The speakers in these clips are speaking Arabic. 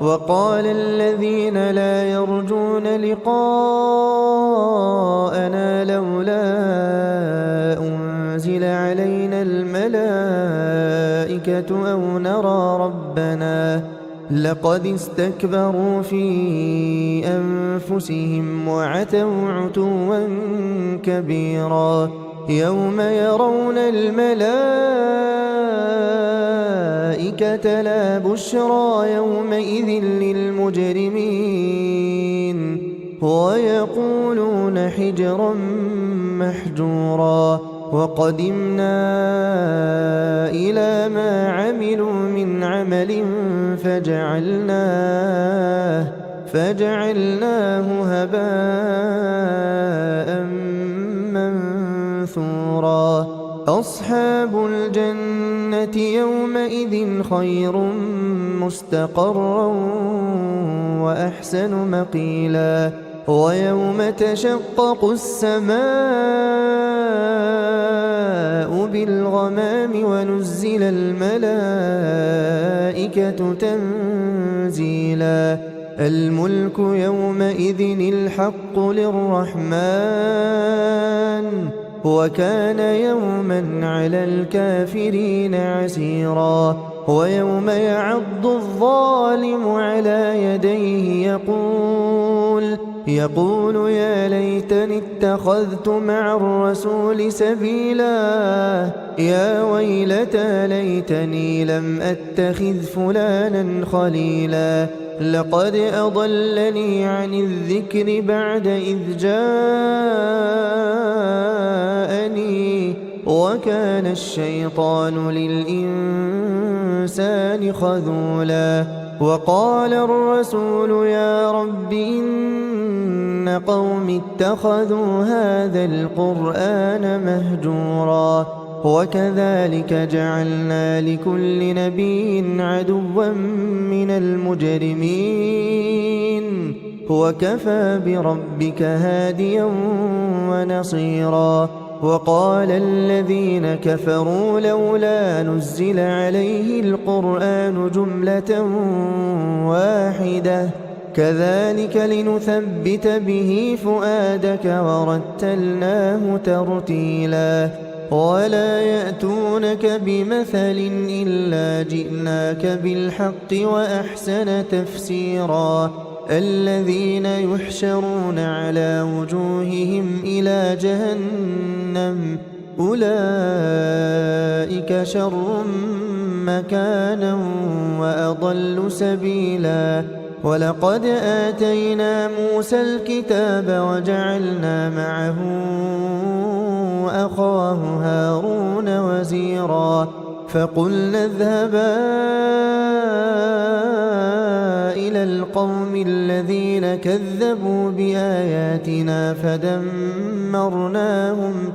وقال الذين لا يرجون لقاءنا لولا أنزل علينا الملائكة أو نرى ربنا لقد استكبروا في أنفسهم وعتوا عتوا كبيرا يوم يرون الملائكة لا بشرى يومئذ للمجرمين ويقولون حجرا محجورا وقدمنا إلى ما عملوا من عمل فجعلناه هباء منثورا أصحاب الجنة يومئذ خير مستقرا وأحسن مقيلا ويوم تشقق السماء بالغمام ونزل الملائكة تنزيلا الملك يومئذ الحق للرحمن وكان يوما على الكافرين عسيرا ويوم يعض الظالم على يديه يقول يا ليتني اتخذت مع الرسول سبيلا يا ويلتى ليتني لم أتخذ فلانا خليلا لقد أضلني عن الذكر بعد إذ جاءني وكان الشيطان للإنسان خذولا وقال الرسول يا رب إن قوم اتخذوا هذا القرآن مهجورا وكذلك جعلنا لكل نبي عدوا من المجرمين وكفى بربك هاديا ونصيرا وقال الذين كفروا لولا نزل عليه القرآن جملة واحدة كذلك لنثبت به فؤادك ورتلناه ترتيلا ولا يأتونك بمثل إلا جئناك بالحق وأحسن تفسيرا الذين يحشرون على وجوههم إلى جهنم أولئك شر مكانا وأضل سبيلا ولقد آتينا موسى الكتاب وجعلنا معه أخاه هارون وزيرا فقلنا اذهبا إلى القوم الذين كذبوا بآياتنا فدمرناهم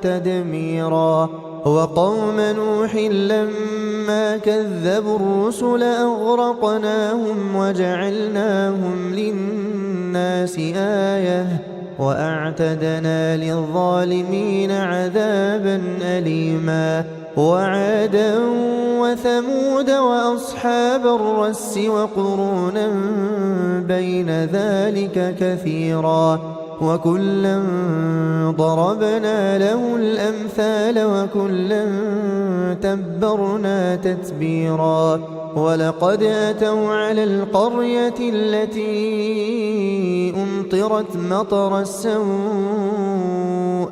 تدميرا وقوم نوح لما كذبوا الرسل أغرقناهم وجعلناهم للناس آية وأعتدنا للظالمين عذابا أليما وعادا وثمود وأصحاب الرس وقرونا بين ذلك كثيرا وكلا ضربنا له الأمثال وكلا تبرنا تتبيرا ولقد أتوا على القرية التي أمطرت مطر السوء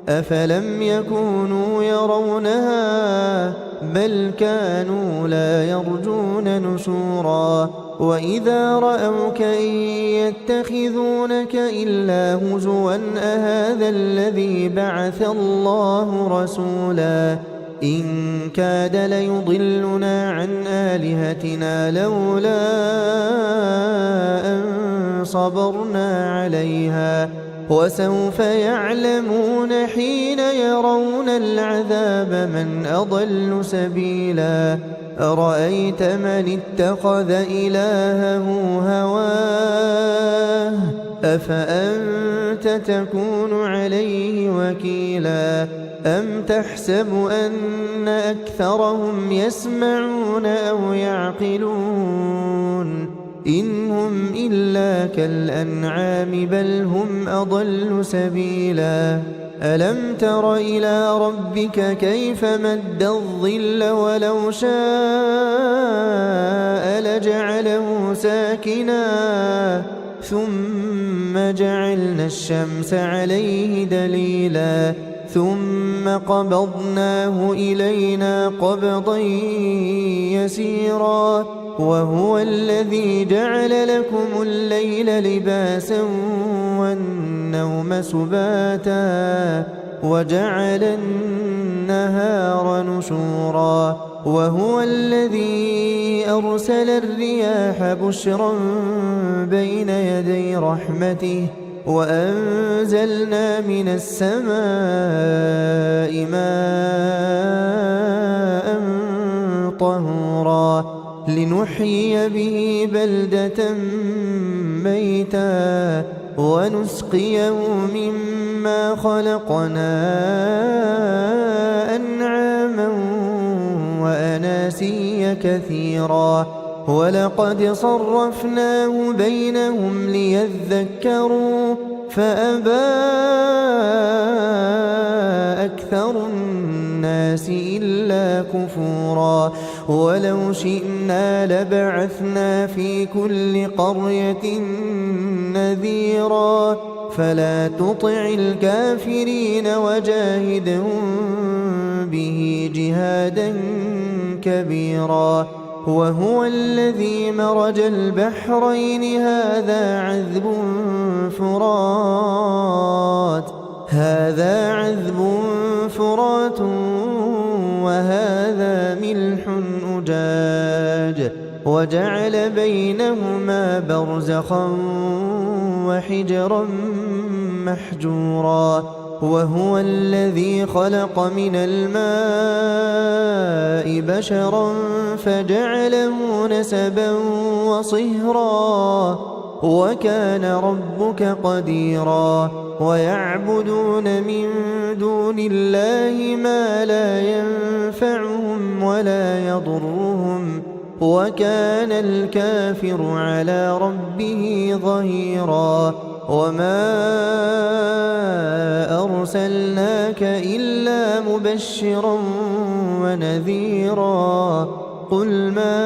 أفلم يكونوا يرونها بل كانوا لا يرجون نشورا وإذا رأوك إن يتخذونك إلا هزوا أهذا الذي بعث الله رسولا إن كاد ليضلنا عن آلهتنا لولا أن صبرنا عليها وسوف يعلمون حين يرون العذاب من أضل سبيلا أرأيت من اتخذ إلهه هواه أفأنت تكون عليه وكيلا أم تحسب أن أكثرهم يسمعون أو يعقلون إن هم إلا كالأنعام بل هم أضل سبيلا ألم تر إلى ربك كيف مد الظل ولو شاء لجعله ساكنا ثم جعلنا الشمس عليه دليلا ثم قبضناه إلينا قبضا يسيرا وهو الذي جعل لكم الليل لباسا والنوم سباتا وجعل النهار نشورا وهو الذي أرسل الرياح بشرا بين يدي رحمته وأنزلنا من السماء ماء طهورا لنحيي به بلدة ميتا ونسقيه مما خلقنا أنعاما وأناسيا كثيرا ولقد صرفناه بينهم ليذكروا فأبى أكثر الناس إلا كفورا ولو شئنا لبعثنا في كل قرية نذيرا فلا تطع الكافرين وجاهدهم به جهادا كبيرا وهو الذي مرج البحرين هذا عذب فرات وهذا ملح أجاج وجعل بينهما برزخا وحجرا محجورا وهو الذي خلق من الماء بشرا فجعله نسبا وصهرا وكان ربك قديرا ويعبدون من دون الله ما لا ينفعهم ولا يضرهم وكان الكافر على ربه ظهيرا وما أرسلناك إلا مبشرا ونذيرا قل ما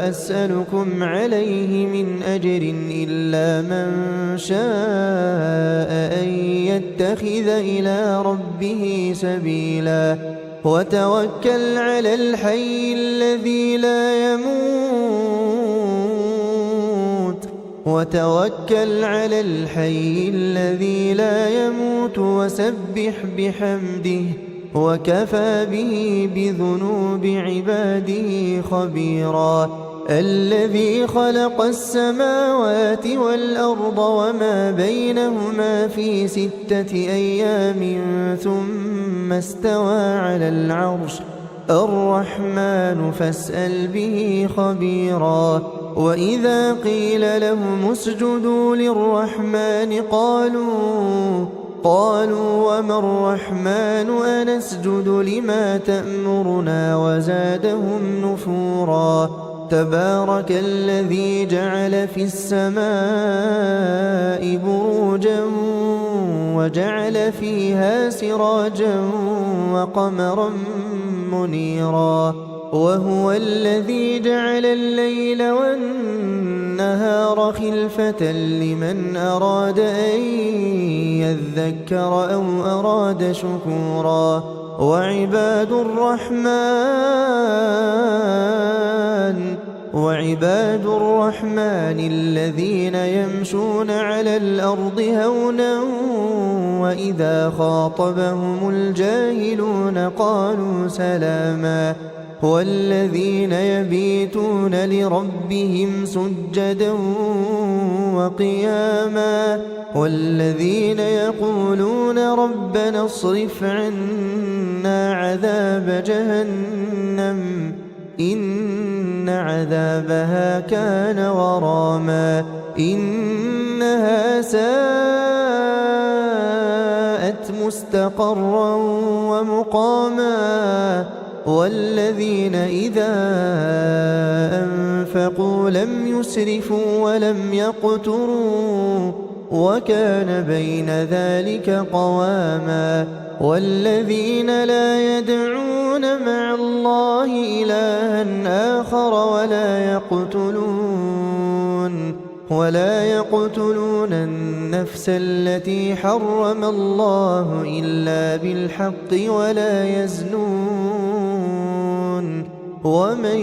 أسألكم عليه من أجر إلا من شاء أن يتخذ إلى ربه سبيلا وتوكل على الحي الذي لا يموت وسبح بحمده وكفى به بذنوب عباده خبيرا الذي خلق السماوات والأرض وما بينهما في 6 أيام ثم استوى على العرش الرحمن فاسأل به خبيرا وإذا قيل لهم اسجدوا للرحمن قالوا وما الرحمن أنسجد لما تأمرنا وزادهم نفورا تبارك الذي جعل في السماء بروجا وجعل فيها سراجا وقمرا منيرا وهو الذي جعل الليل والنهار خلفة لمن أراد أن يذكر أو أراد شكورا وعباد الرحمن الذين يمشون على الأرض هونا وإذا خاطبهم الجاهلون قالوا سلاما والذين يبيتون لربهم سجدا وقياما والذين يقولون ربنا اصرف عنا عذاب جهنم إن عذابها كان غراما إنها ساءت مستقرا ومقاما والذين إذا أنفقوا لم يسرفوا ولم يقتروا وكان بين ذلك قواما والذين لا يدعون مع الله إلها آخر ولا يقتلون النفس التي حرم الله إلا بالحق ولا يزنون ومن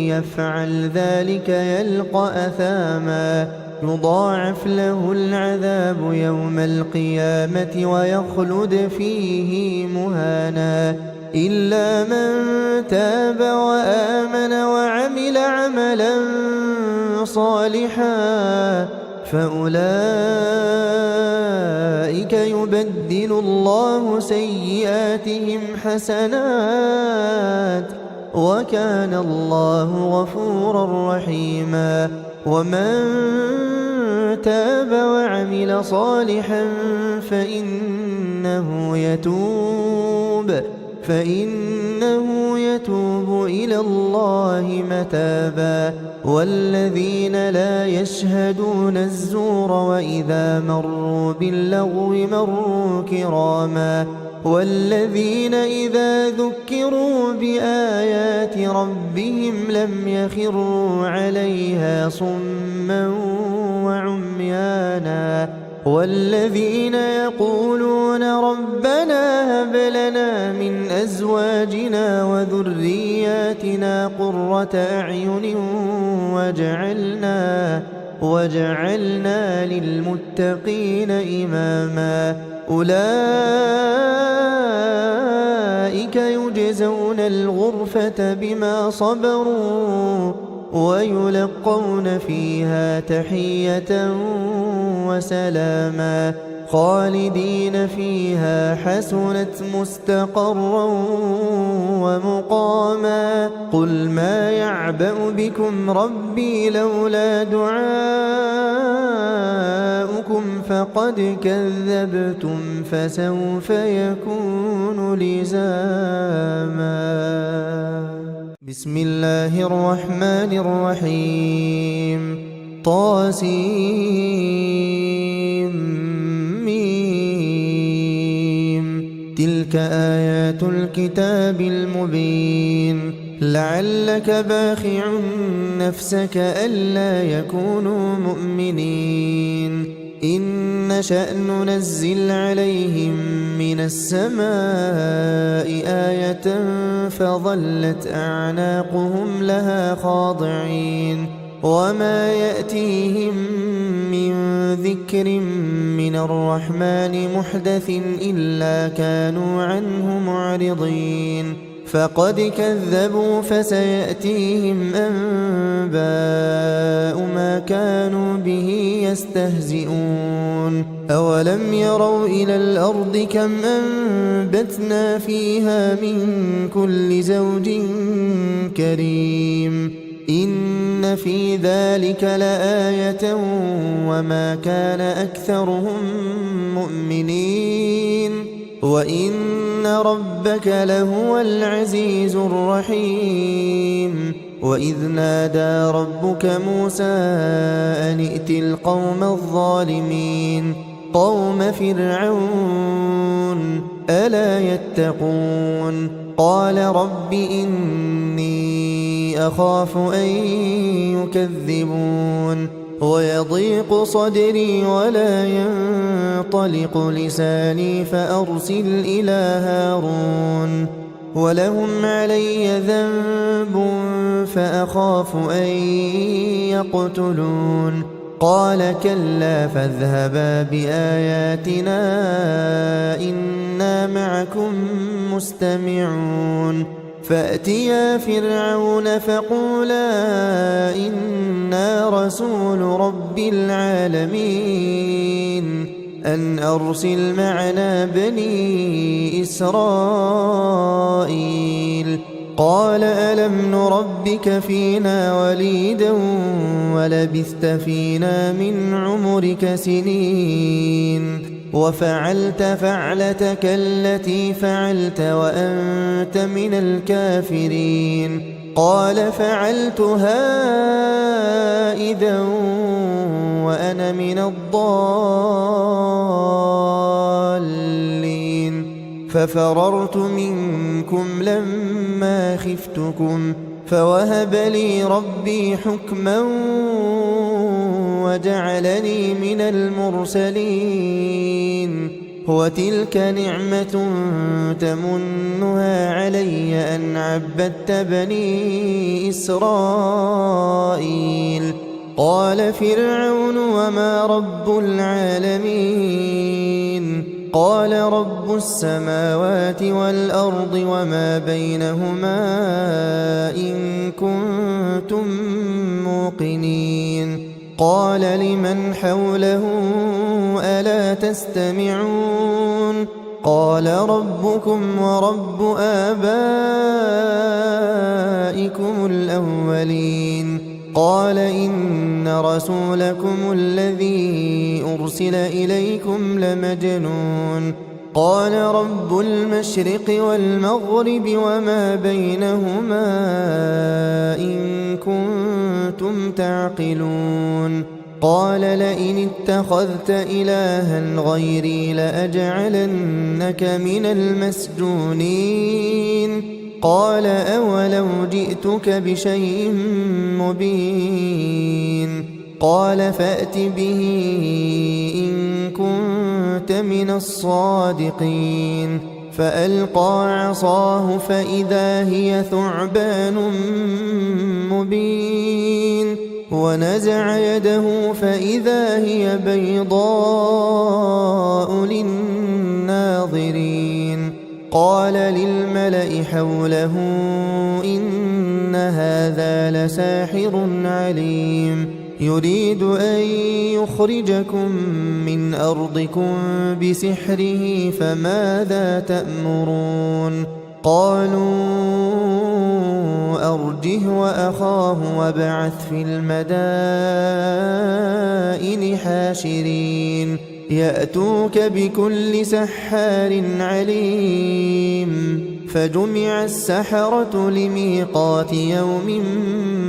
يفعل ذلك يلقى أثاما يضاعف له العذاب يوم القيامة ويخلد فيه مهانا إلا من تاب وآمن وعمل عملا صالحا فأولئك يبدل الله سيئاتهم حسنات وكان الله غفورا رحيما ومن تاب وعمل صالحا فإنه يتوب إلى الله متابا والذين لا يشهدون الزور وإذا مروا باللغو مروا كراما والذين إذا ذكروا بآيات ربهم لم يخروا عليها صما وعميانا والذين يقولون ربنا هب لنا من أزواجنا وذرياتنا قرة أعين وجعلنا للمتقين إماما أولئك يجزون الغرفة بما صبروا ويلقون فيها تحية وسلاما خالدين فيها حسنت مستقرا ومقاما قل ما يعبأ بكم ربي لولا دعاؤكم فقد كذبتم فسوف يكون لزاما بسم الله الرحمن الرحيم تلك آيات الكتاب المبين لعلك باخع نفسك ألا يكونوا مؤمنين إن نشأ ننزل عليهم من السماء آية فظلت أعناقهم لها خاضعين وما يأتيهم من ذكر من الرحمن محدث إلا كانوا عنه معرضين فقد كذبوا فسيأتيهم أنباء ما كانوا به يستهزئون أولم يروا إلى الأرض كم أنبتنا فيها من كل زوج كريم إن في ذلك لآية وما كان أكثرهم مؤمنين وإن ربك لهو العزيز الرحيم وإذ نادى ربك موسى أن ائت القوم الظالمين قوم فرعون ألا يتقون قال رب إني أخاف أن يكذبون ويضيق صدري ولا ينطلق لساني فأرسل إلى هارون ولهم علي ذنب فأخاف أن يقتلون قال كلا فاذهبا بآياتنا إنا معكم مستمعون فأتيا فرعون فقولا إنا رسول رب العالمين أن أرسل معنا بني إسرائيل قال ألم نربك فينا وليدا ولبثت فينا من عمرك سنين وفعلت فعلتك التي فعلت وأنت من الكافرين قال فعلتها إذا وأنا من الضالين ففررت منكم لما خفتكم فوهب لي ربي حكما وجعلني من المرسلين وتلك نعمة تمنها علي أن عبدت بني إسرائيل قال فرعون وما رب العالمين قال رب السماوات والأرض وما بينهما إن كنتم موقنين قال لمن حوله ألا تستمعون قال ربكم ورب آبائكم الأولين قال إن رسولكم الذي أرسل إليكم لمجنون قال رب المشرق والمغرب وما بينهما إن كنتم تعقلون قال لئن اتخذت إلها غيري لأجعلنك من المسجونين قال أولو جئتك بشيء مبين قال فأت به إن كنت من الصادقين فألقى عصاه فإذا هي ثعبان مبين ونزع يده فإذا هي بيضاء للناظرين قال للملأ حوله إن هذا لساحر عليم يريد أن يخرجكم من أرضكم بسحره فماذا تأمرون قالوا أرجه وأخاه وابعث في المدائن حاشرين يأتوك بكل سحار عليم فجمع السحرة لميقات يوم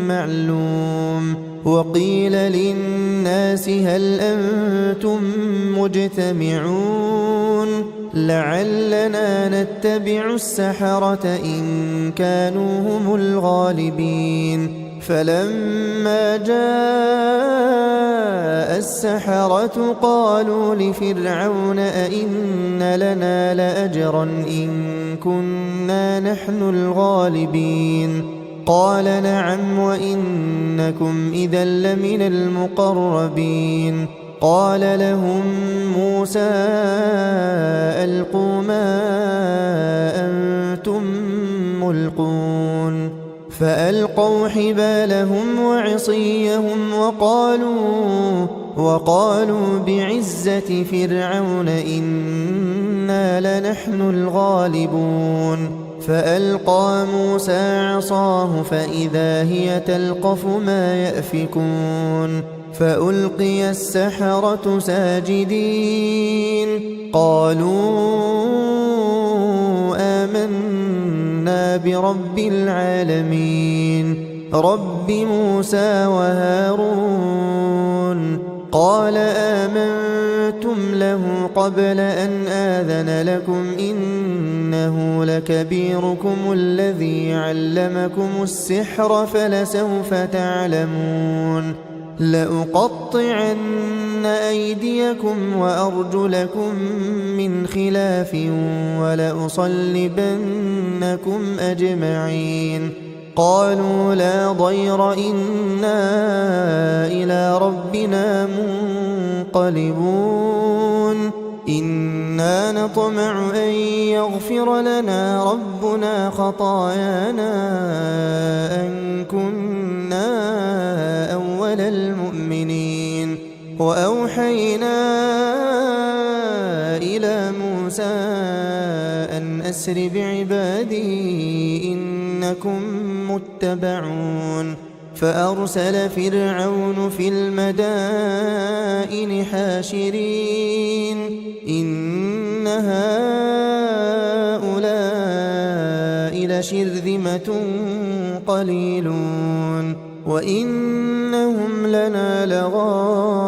معلوم وقيل للناس هل أنتم مجتمعون لعلنا نتبع السحرة إن كانوا هم الغالبين فلما جاء السحرة قالوا لفرعون أئن لنا لأجرا إن كنا نحن الغالبين قال نعم وإنكم إذا لمن المقربين قال لهم موسى ألقوا ما أنتم ملقون فألقوا حبالهم وعصيهم وقالوا بعزة فرعون إنا لنحن الغالبون فألقى موسى عصاه فإذا هي تلقف ما يأفكون فألقي السحرة ساجدين قالوا آمنا برب العالمين رب موسى وهارون قال آمنتم له قبل أن آذن لكم إنه لكبيركم الذي علمكم السحر فلسوف تعلمون لأقطعن أيديكم وأرجلكم من خلاف ولأصلبنكم أجمعين قالوا لا ضير إنا إلى ربنا منقلبون إنا نطمع أن يغفر لنا ربنا خطايانا أن كنا أول المؤمنين وأوحينا إلى موسى أن أسر بعبادي إنكم متبعون فأرسل فرعون في المدائن حاشرين إن هؤلاء لشرذمة قليلون وإنهم لنا لغائظون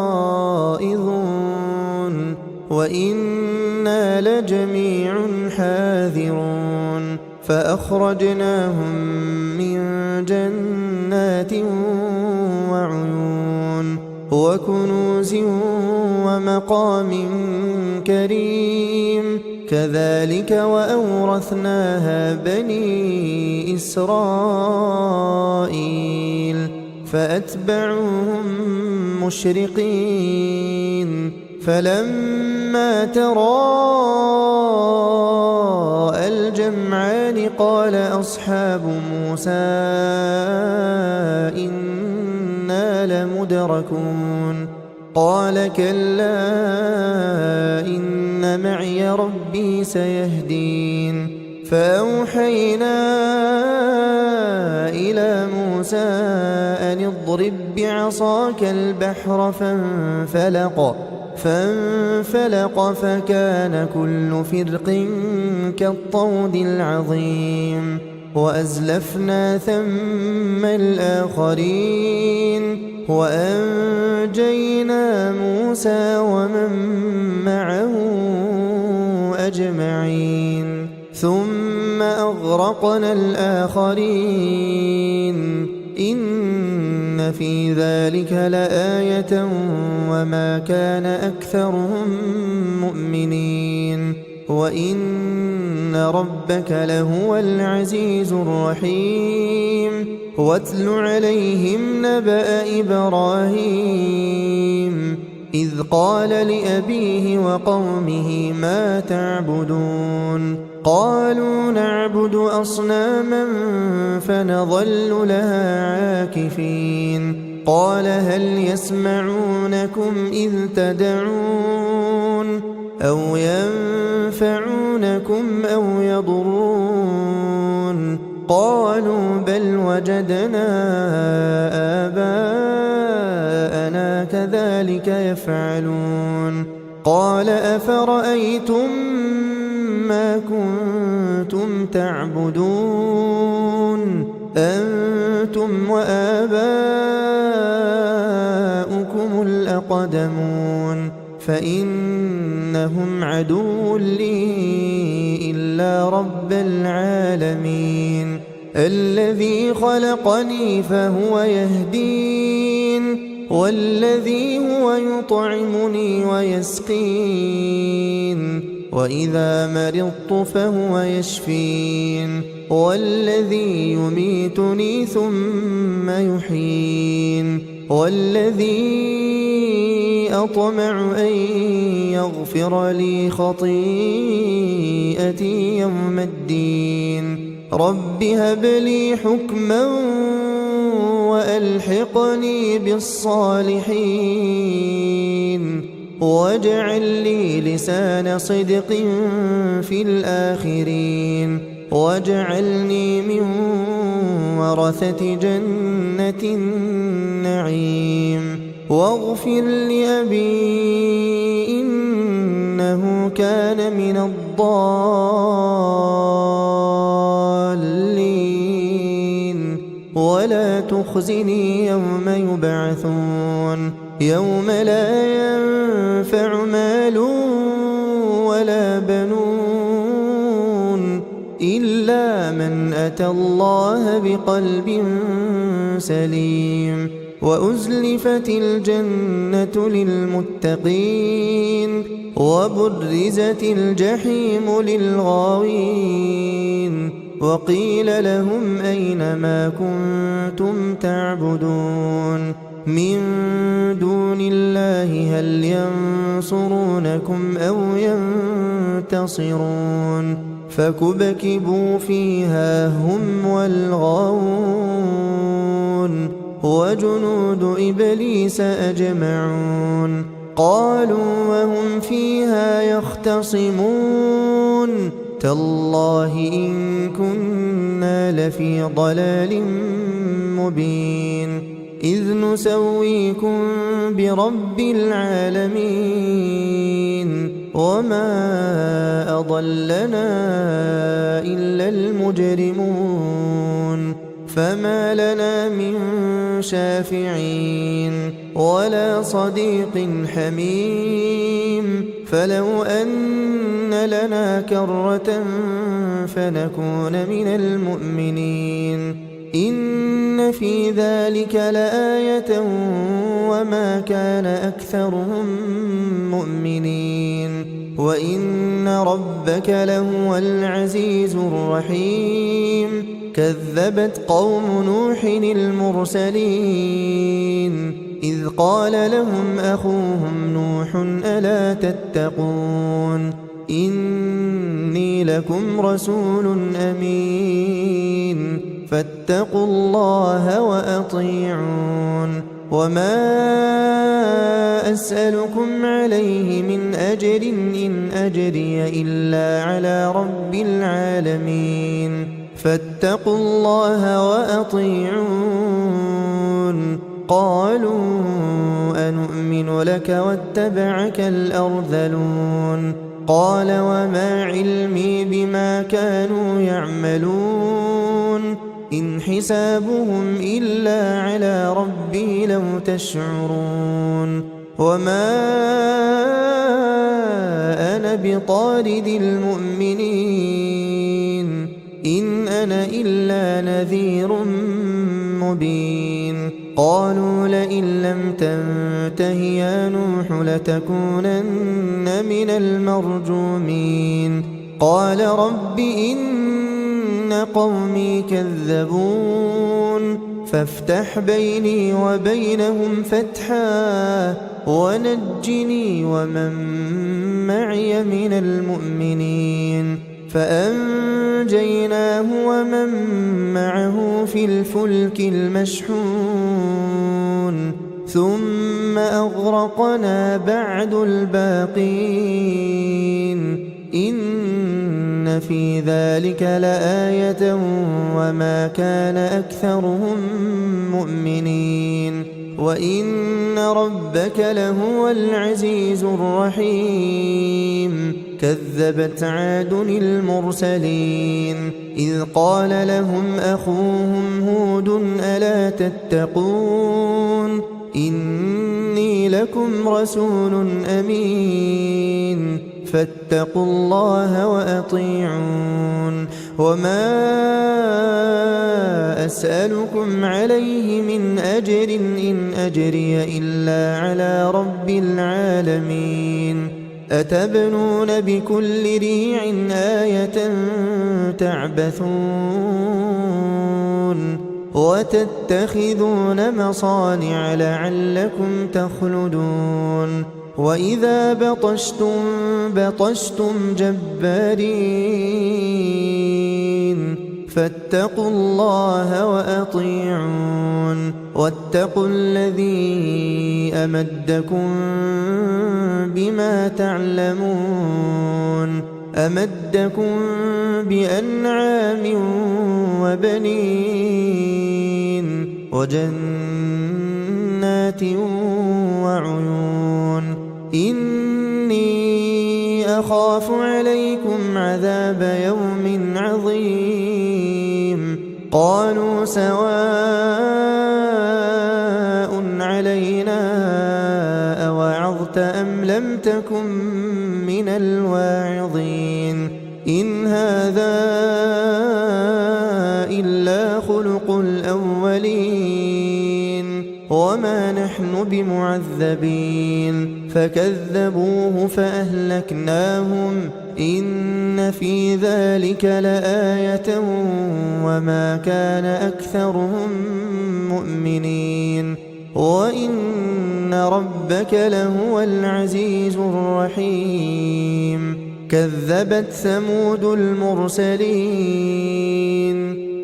وإنا لجميع حاذرون فأخرجناهم من جنات وعيون وكنوز ومقام كريم كذلك وأورثناها بني إسرائيل فأتبعوهم مشرقين فلما تراءى الجمعان قال أصحاب موسى إنا لمدركون قال كلا إن معي ربي سيهدين فأوحينا إلى موسى أن اضرب بعصاك البحر فانفلق فكان كل فرق كالطود العظيم وأزلفنا ثم الآخرين وأنجينا موسى ومن معه أجمعين ثم أغرقنا الآخرين إن في ذلك لآية وما كان أكثرهم مؤمنين وإن ربك لهو العزيز الرحيم واتل عليهم نبأ إبراهيم إذ قال لأبيه وقومه ما تعبدون قالوا نعبد أصناما فنظل لها عاكفين قال هل يسمعونكم إذ تدعون أو ينفعونكم أو يضرون قالوا بل وجدنا آباءنا كذلك يفعلون قال أفرأيتم ما كنتم تعبدون أنتم وآباؤكم الأقدمون فإنهم عدو لي إلا رب العالمين الذي خلقني فهو يهدين والذي هو يطعمني ويسقين وإذا مرضت فهو يشفين والذي يميتني ثم يحيين والذي أطمع أن يغفر لي خطيئتي يوم الدين رب هب لي حكما وألحقني بالصالحين واجعل لي لسان صدق في الآخرين واجعلني من ورثة جنة النعيم واغفر لأبي إنه كان من الضالين ولا تخزني يوم يبعثون يوم لا ينفع مال ولا بنون إلا من أتى الله بقلب سليم وأزلفت الجنة للمتقين وبرزت الجحيم للغاوين وقيل لهم أين ما كنتم تعبدون من دون الله هل ينصرونكم أو ينتصرون فكبكبوا فيها هم والغاوون وجنود إبليس أجمعون قالوا وهم فيها يختصمون تالله إن كنا لفي ضلال مبين إذ نسويكم برب العالمين وما أضلنا إلا المجرمون فما لنا من شافعين ولا صديق حميم فلو أن لنا كرة فنكون من المؤمنين إن في ذلك لآية وما كان أكثرهم مؤمنين وإن ربك لهو العزيز الرحيم كذبت قوم نوح المرسلين إذ قال لهم أخوهم نوح ألا تتقون إني لكم رسول أمين فاتقوا الله وأطيعون وما أسألكم عليه من أجر إن أجري إلا على رب العالمين فاتقوا الله وأطيعون قالوا أنؤمن لك واتبعك الأرذلون قال وما علمي بما كانوا يعملون إن حسابهم إلا على ربي لو تشعرون وما أنا بطارد المؤمنين إن أنا إلا نذير مبين قالوا لئن لم تنته يا نوح لتكونن من المرجومين قال رب إن قومي كذبون فافتح بيني وبينهم فتحا ونجني ومن معي من المؤمنين فأنجيناه ومن معه في الفلك المشحون ثم أغرقنا بعد الباقين إن في ذلك لآية وما كان أكثرهم مؤمنين وإن ربك لهو العزيز الرحيم كذبت عاد المرسلين إذ قال لهم أخوهم هود ألا تتقون إني لكم رسول أمين فاتقوا الله وأطيعون وما أسألكم عليه من أجر إن أجري إلا على رب العالمين أتبنون بكل ريع آية تعبثون وتتخذون مصانع لعلكم تخلدون وإذا بطشتم بطشتم جبارين فاتقوا الله وأطيعون واتقوا الذي أمدكم بما تعلمون أمدكم بأنعام وبنين وجنات وعيون إني أخاف عليكم عذاب يوم عظيم قالوا سواء علينا أوعظت أم لم تكن من الواعظين إن هذا إلا خلق الأولين وما نحن بمعذبين فكذبوه فأهلكناهم إن في ذلك لآية وما كان أكثرهم مؤمنين وإن ربك لهو العزيز الرحيم كذبت ثمود المرسلين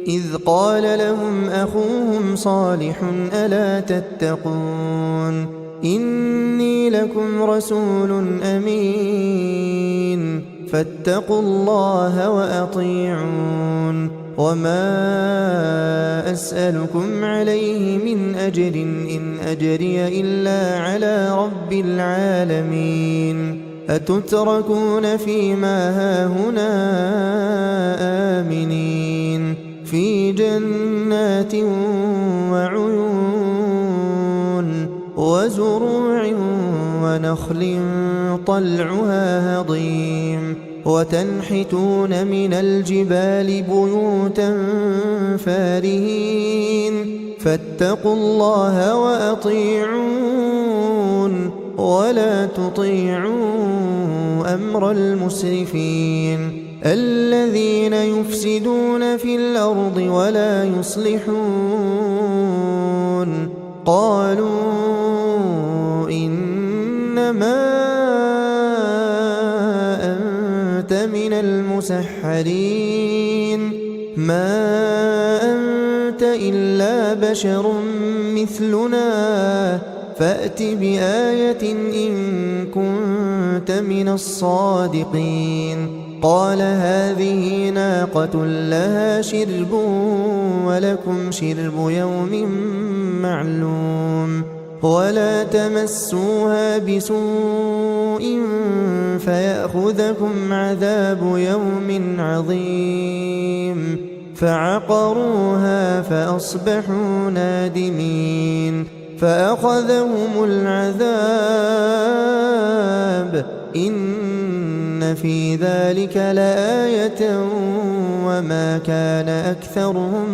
إذ قال لهم أخوهم صالح ألا تتقون إني لكم رسول أمين فاتقوا الله وأطيعون وما أسألكم عليه من أجر إن أجري إلا على رب العالمين أتتركون فيما هاهنا آمنين في جنات وعيون وزروع ونخل طلعها هضيم وتنحتون من الجبال بيوتا فارهين فاتقوا الله وأطيعون ولا تطيعوا أمر المسرفين الذين يفسدون في الأرض ولا يصلحون قالوا إنما أنت من المسحرين ما أنت إلا بشر مثلنا فأت بآية إن كنت من الصادقين قال هذه ناقة لها شرب ولكم شرب يوم معلوم ولا تمسوها بسوء فيأخذكم عذاب يوم عظيم فعقروها فأصبحوا نادمين فأخذهم العذاب إن في ذلك لآية وما كان أكثرهم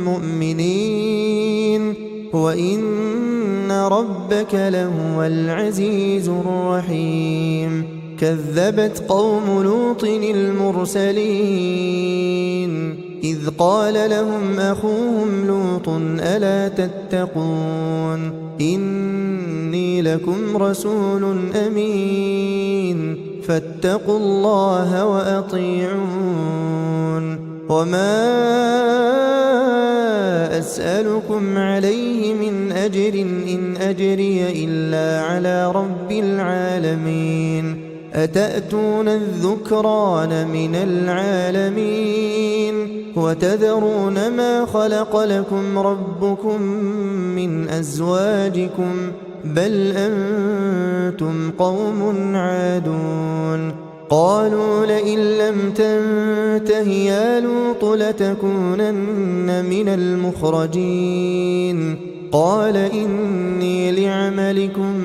مؤمنين وإن ربك لهو العزيز الرحيم كذبت قوم لوط المرسلين إذ قال لهم أخوهم لوط ألا تتقون إني لكم رسول أمين فاتقوا الله وأطيعون وما أسألكم عليه من أجر إن أجري إلا على رب العالمين أتأتون الذكران من العالمين وتذرون ما خلق لكم ربكم من أزواجكم بل أنتم قوم عادون قالوا لئن لم تنته يا لوط لتكونن من المخرجين قال إني لعملكم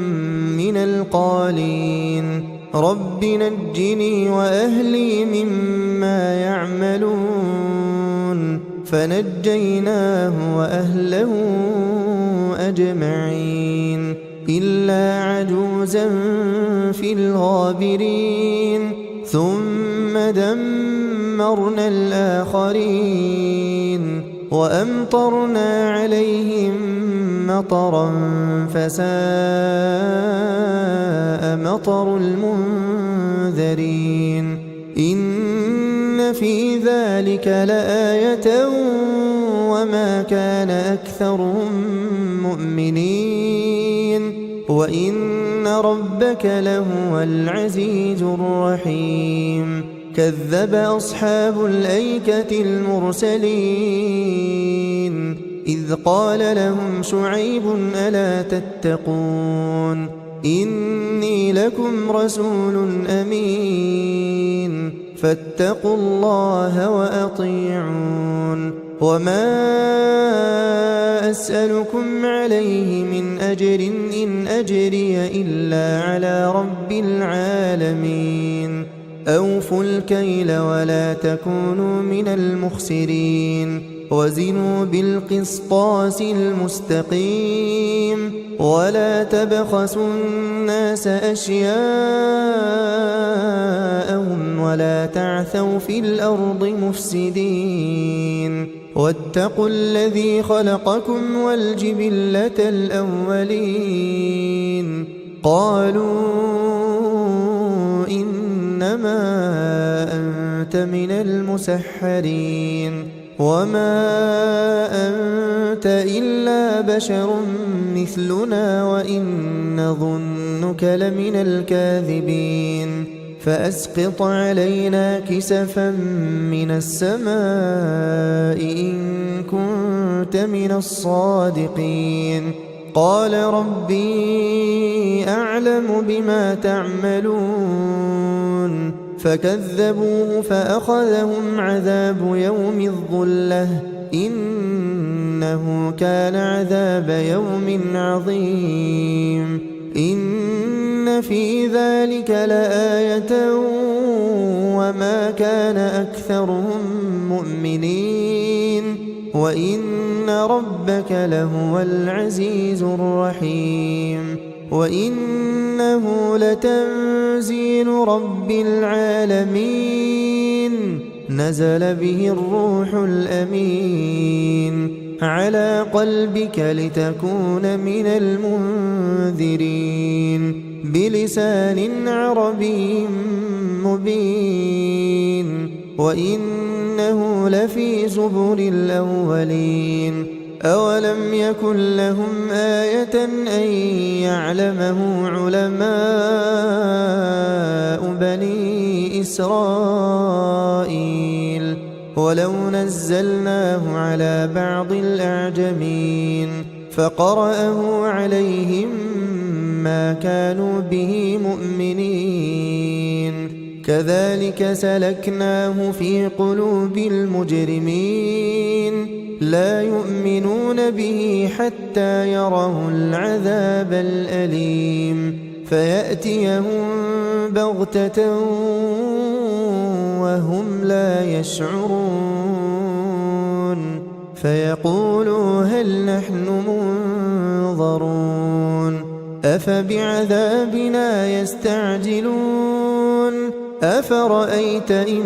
من القالين رب نجني وأهلي مما يعملون فنجيناه وأهله أجمعين إلا عجوزا في الغابرين ثم دمرنا الآخرين وأمطرنا عليهم مطرا فساء مطر المنذرين إن في ذلك لآية وما كان أكثرهم مؤمنين وإن ربك لهو العزيز الرحيم كذب أصحاب الأيكة المرسلين إذ قال لهم شعيب ألا تتقون إني لكم رسول أمين فاتقوا الله وأطيعون وما أسألكم عليه من أجر إن أجري إلا على رب العالمين أوفوا الكيل ولا تكونوا من المخسرين وزنوا بالقسطاس المستقيم ولا تبخسوا الناس أشياءهم ولا تعثوا في الأرض مفسدين واتقوا الذي خلقكم والجبلة الأولين قالوا إنما أنت من المسحرين وما أنت إلا بشر مثلنا وإن نظنك لمن الكاذبين فأسقط علينا كسفا من السماء إن كنت من الصادقين قال ربي أعلم بما تعملون فكذبوه فأخذهم عذاب يوم الظلة إنه كان عذاب يوم عظيم إن في ذلك لآية وما كان أكثرهم مؤمنين وإن ربك لهو العزيز الرحيم وإنه لتنزيل رب العالمين نزل به الروح الأمين على قلبك لتكون من المنذرين بلسان عربي مبين وإنه لفي زبر الأولين أولم يكن لهم آية أن يعلمه علماء بني إسرائيل ولو نزلناه على بعض الأعجمين فقرأه عليهم ما كانوا به مؤمنين كذلك سلكناه في قلوب المجرمين لا يؤمنون به حتى يروا العذاب الأليم فيأتيهم بغتة وهم لا يشعرون فيقولوا هل نحن منظرون أفبعذابنا يستعجلون أفرأيت إن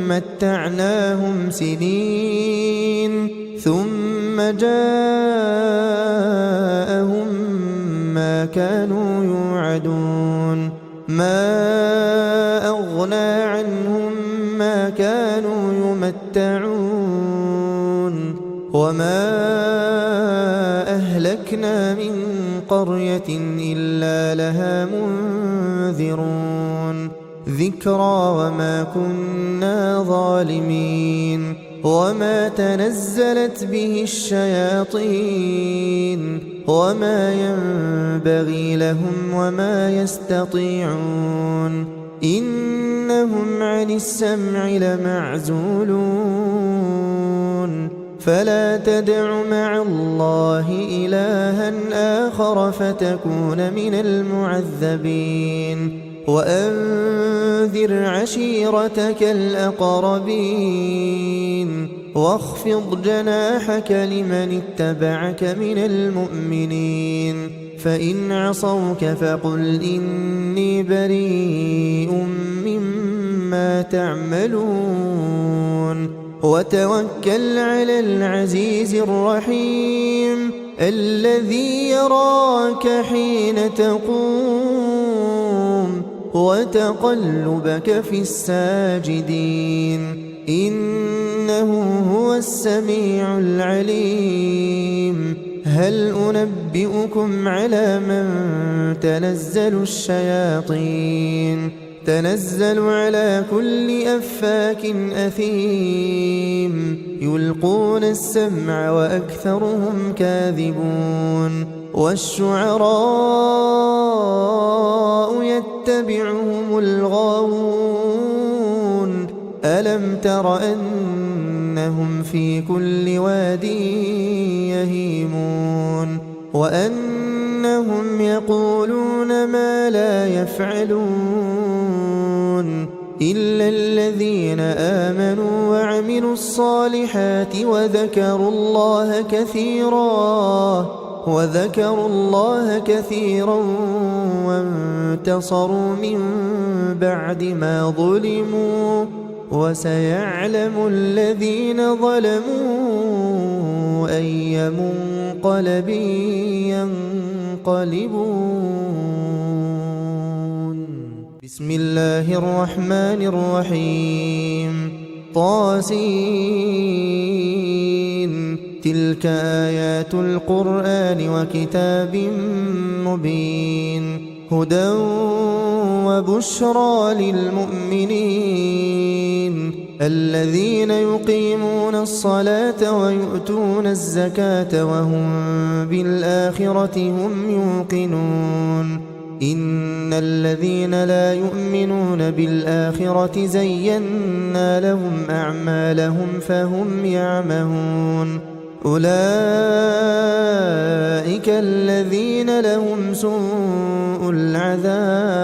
متعناهم سنين ثم جاءهم ما كانوا يوعدون ما أغنى عنهم ما كانوا يمتعون وما أهلكنا من قرية إلا لها منذرون ذكرى وما كنا ظالمين وما تنزلت به الشياطين وما ينبغي لهم وما يستطيعون إنهم عن السمع لمعزولون فلا تدع مع الله إلها آخر فتكون من المعذبين وأنذر عشيرتك الأقربين واخفض جناحك لمن اتبعك من المؤمنين فإن عصوك فقل إني بريء مما تعملون وتوكل على العزيز الرحيم الذي يراك حين تقوم وتقلبك في الساجدين إنه هو السميع العليم هل أنبئكم على من تنزل الشياطين تنزل على كل أفاك أثيم يلقون السمع وأكثرهم كاذبون والشعراء يتبعهم الغاوون ألم تر أنهم في كل واد يهيمون وأنهم يقولون ما لا يفعلون إلا الذين آمنوا وعملوا الصالحات وذكروا الله كثيرا وانتصروا من بعد ما ظلموا وسيعلم الذين ظلموا أي منقلب ينقلبون بسم الله الرحمن الرحيم طاسين تلك آيات القرآن وكتاب مبين هدى وبشرى للمؤمنين الذين يقيمون الصلاة ويؤتون الزكاة وهم بالآخرة هم يوقنون إن الذين لا يؤمنون بالآخرة زينا لهم أعمالهم فهم يعمهون أولئك الذين لهم سوء العذاب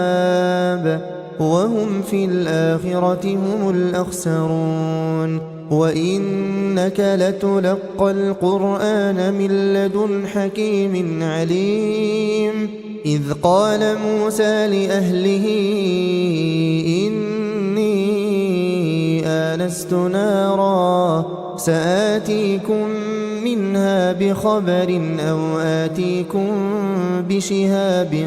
وهم في الآخرة هم الأخسرون وإنك لتلقى القرآن من لدن حكيم عليم إذ قال موسى لأهله إني آنست نارا سآتيكم منها بخبر أو آتيكم بشهاب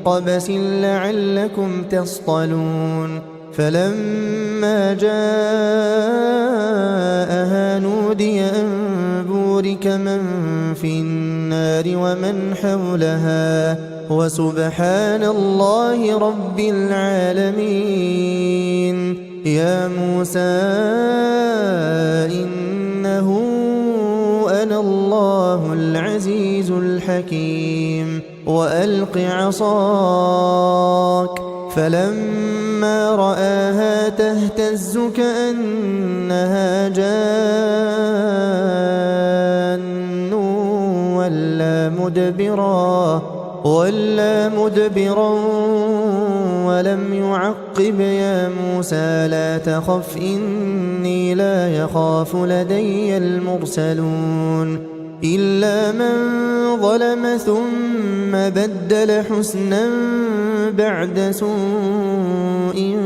قبس لعلكم تصطلون فلما جاءها نودي أن بورك من في النار ومن حولها وسبحان الله رب العالمين يا موسى إنه أنا الله العزيز الحكيم وألق عصاك فلما رآها تهتز كأنها جان ولا مدبرا ولم يعقب يا موسى لا تخف إني لا يخاف لدي المرسلون إلا من ظلم ثم بدل حسنا بعد سوء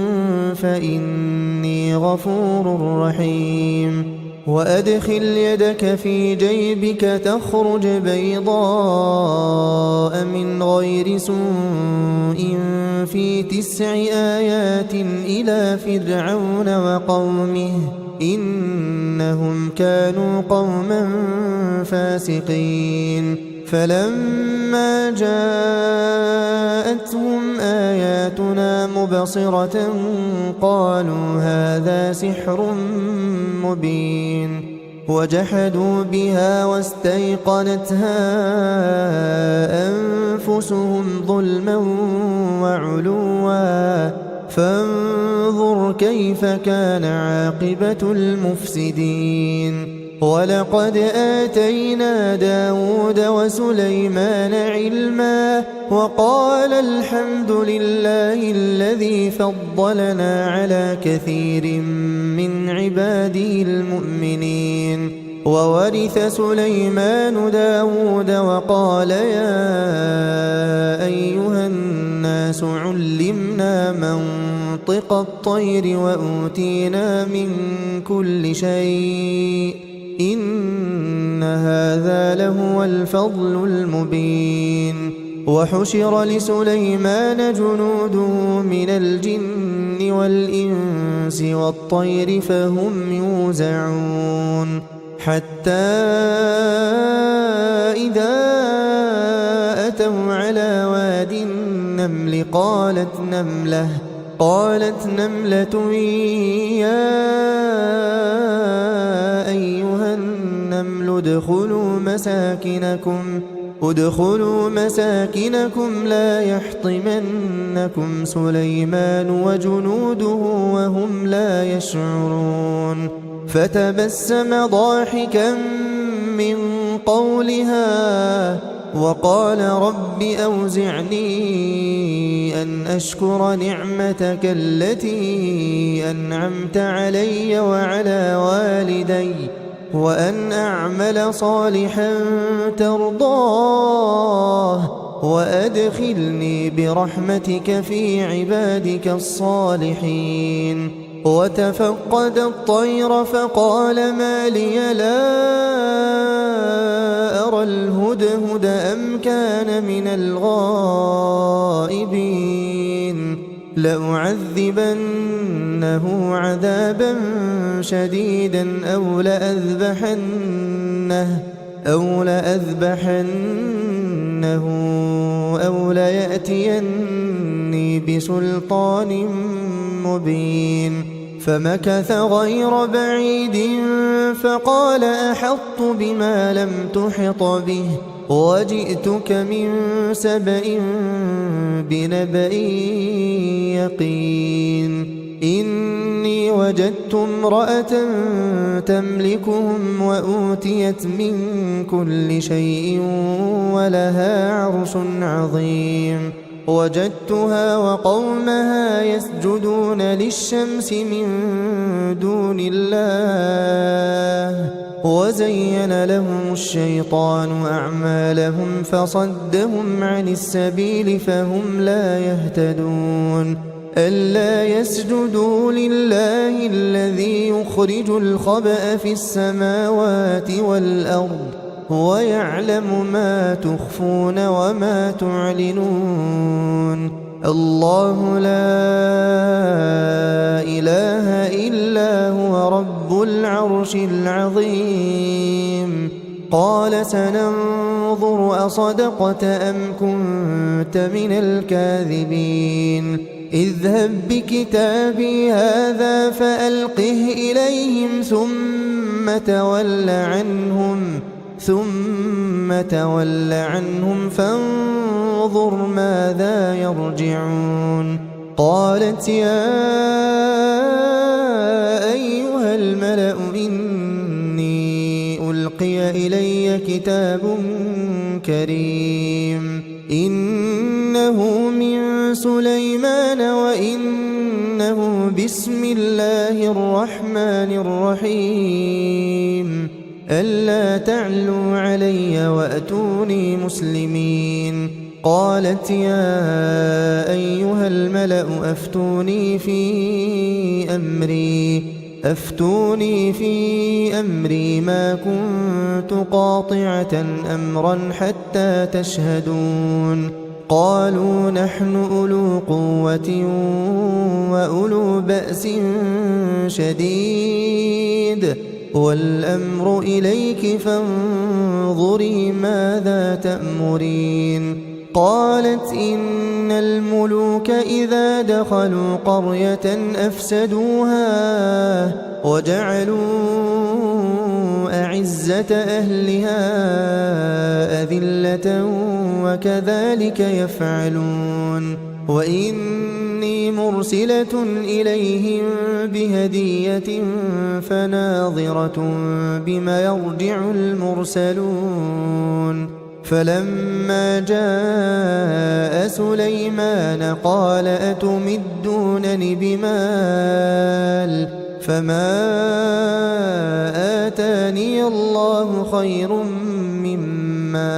فإني غفور رحيم وأدخل يدك في جيبك تخرج بيضاء من غير سوء في 9 آيات إلى فرعون وقومه إنهم كانوا قوما فاسقين فلما جاءتهم آياتنا مبصرة قالوا هذا سحر مبين وجحدوا بها واستيقنتها أنفسهم ظلما وعلوا فانظر كيف كان عاقبة المفسدين ولقد آتينا داود وسليمان علما وقال الحمد لله الذي فضلنا على كثير من عباده المؤمنين وورث سليمان داود وقال يا أيها الناس علمنا منطق الطير وأوتينا من كل شيء إن هذا لهو الفضل المبين وحشر لسليمان جنوده من الجن والإنس والطير فهم يوزعون حتى إذا أتوا على واد النمل قالت نملة يا أيها النمل ادخلوا مساكنكم لا يحطمنكم سليمان وجنوده وهم لا يشعرون فتبسم ضاحكا من قولها وقال رب أوزعني أن أشكر نعمتك التي أنعمت علي وعلى والدي وأن أعمل صالحا ترضاه وأدخلني برحمتك في عبادك الصالحين وتفقد الطير فقال ما لي لا أرى الهدهد أم كان من الغائبين لأعذبنه عذابا شديدا أو لأذبحنه أو ليأتيني بسلطان مبين فمكث غير بعيد فقال أحطت بما لم تحط به وجئتك من سبأ بنبأ يقين إني وجدت امرأة تملكهم وأوتيت من كل شيء ولها عرش عظيم وجدتها وقومها يسجدون للشمس من دون الله وزين لهم الشيطان أعمالهم فصدهم عن السبيل فهم لا يهتدون ألا يسجدوا لله الذي يخرج الخبأ في السماوات والأرض ويعلم ما تخفون وما تعلنون الله لا إله إلا هو رب العرش العظيم قال سننظر أصدقت أم كنت من الكاذبين اذهب بكتابي هذا فألقه إليهم ثم تول عنهم فانظر ماذا يرجعون قالت يا أيها الملأ إني ألقي إلي كتاب كريم إنه من سليمان وإنه بسم الله الرحمن الرحيم ألا تعلوا علي وأتوني مسلمين قالت يا أيها الملأ أفتوني في أمري ما كنت قاطعة أمرا حتى تشهدون قالوا نحن أولو قوة وأولو بأس شديد والأمر إليك فانظري ماذا تأمرين قالت إن الملوك إذا دخلوا قرية أفسدوها وجعلوا أعزة أهلها أذلة وكذلك يفعلون وإني مرسلة إليهم بهدية فناظرة بما يرجع المرسلون فلما جاء سليمان قال أتمدونني بمال فما آتاني الله خير مما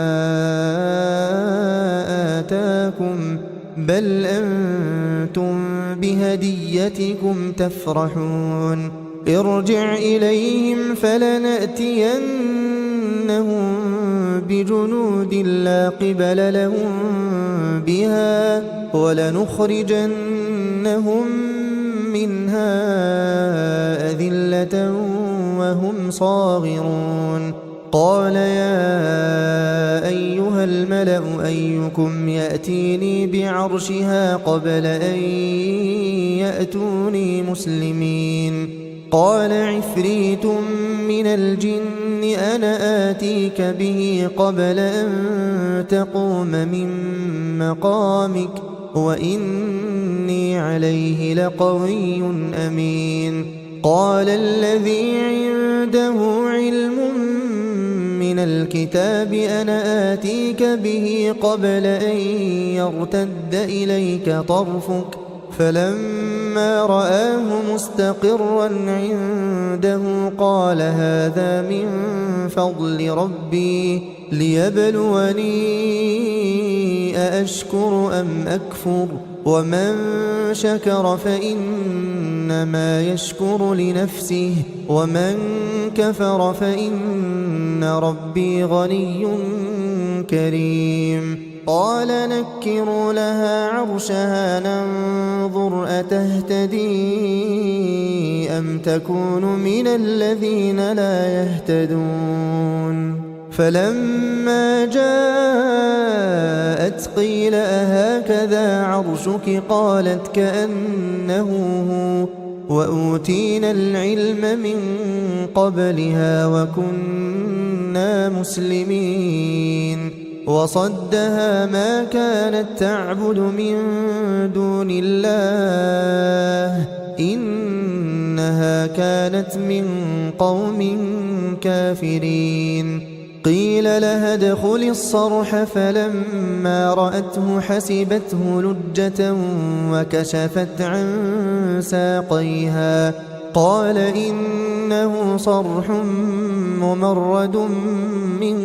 آتاكم بل أنتم بهديتكم تفرحون ارجع إليهم فلنأتينهم بجنود لا قبل لهم بها ولنخرجنهم منها أذلة وهم صاغرون قال يا أيها الملأ أيكم يأتيني بعرشها قبل أن يأتوني مسلمين قال عفريت من الجن أنا آتيك به قبل أن تقوم من مقامك وإني عليه لقوي أمين قال الذي عنده علم من الكتاب أنا آتيك به قبل أن يرتد إليك طرفك فلما رآه مستقرا عنده قال هذا من فضل ربي ليبلوني أأشكر أم أكفر ومن شكر فإنما يشكر لنفسه ومن كفر فإن ربي غني كريم قال نكروا لها عرشها ننظر أتهتدي أم تكون من الذين لا يهتدون فلما جاءت قيل أهكذا عرشك قالت كأنه هو وأوتينا العلم من قبلها وكنا مسلمين وصدها ما كانت تعبد من دون الله إنها كانت من قوم كافرين. قيل لها ادخل الصرح فلما رأته حسبته لجة وكشفت عن ساقيها قال إنه صرح ممرد من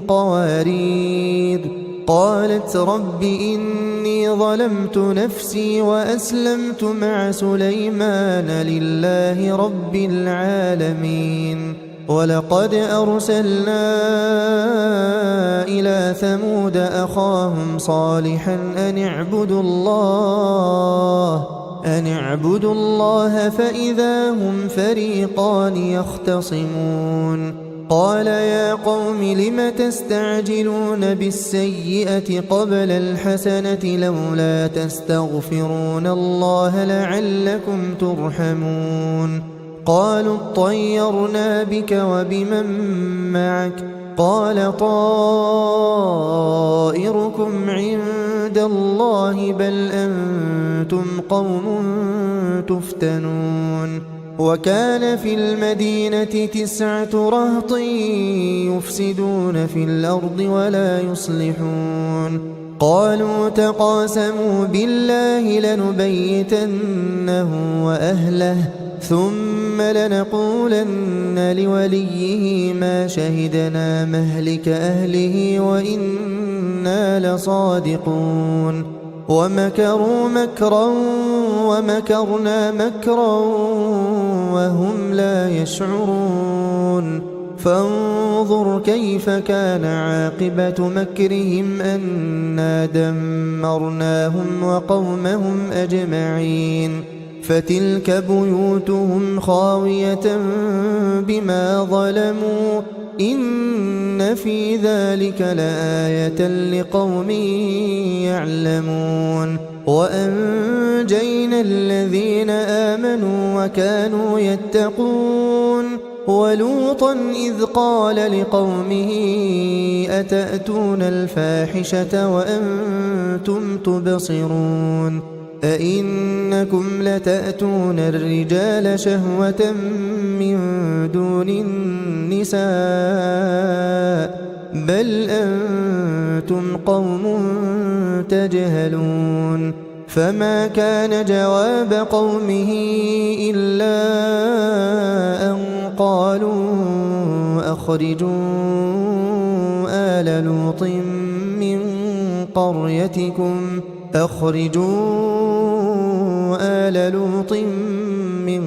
قوارير. قالت رب إني ظلمت نفسي وأسلمت مع سليمان لله رب العالمين. ولقد أرسلنا إلى ثمود أخاهم صالحا أن اعبدوا الله فإذا هم فريقان يختصمون. قال يا قوم لم تستعجلون بالسيئة قبل الحسنة لولا تستغفرون الله لعلكم ترحمون. قالوا اطيرنا بك وبمن معك قال طائركم عند الله بل أنتم قوم تفتنون. وكان في المدينة 9 رهط يفسدون في الأرض ولا يصلحون. قالوا تقاسموا بالله لنبيتنه وأهله ثم لنقولن لوليه ما شهدنا مهلك أهله وإنا لصادقون. ومكروا مكرا ومكرنا مكرا وهم لا يشعرون. فانظر كيف كان عاقبة مكرهم أنا دمرناهم وقومهم أجمعين. فتلك بيوتهم خاوية بما ظلموا إن في ذلك لآية لقوم يعلمون. وأنجينا الذين آمنوا وكانوا يتقون. ولوطا إذ قال لقومه أتأتون الفاحشة وأنتم تبصرون أئنكم لتأتون الرجال شهوة من دون النساء بل أنتم قوم تجهلون. فما كان جواب قومه إلا أن قالوا أخرجوا آل لوط من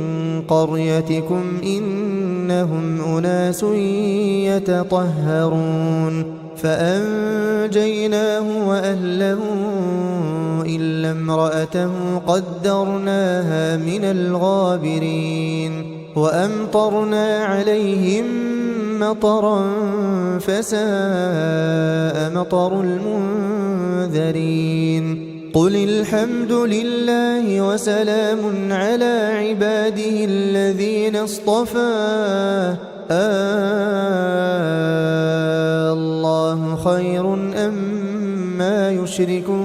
قريتكم إنهم أناس يتطهرون. فأنجيناه وأهله إلا امرأته قدرناها من الغابرين. وأمطرنا عليهم مطرا فساء مطر المنذرين. قل الحمد لله وسلام على عباده الذين اصطفى الله خير أما يشركون.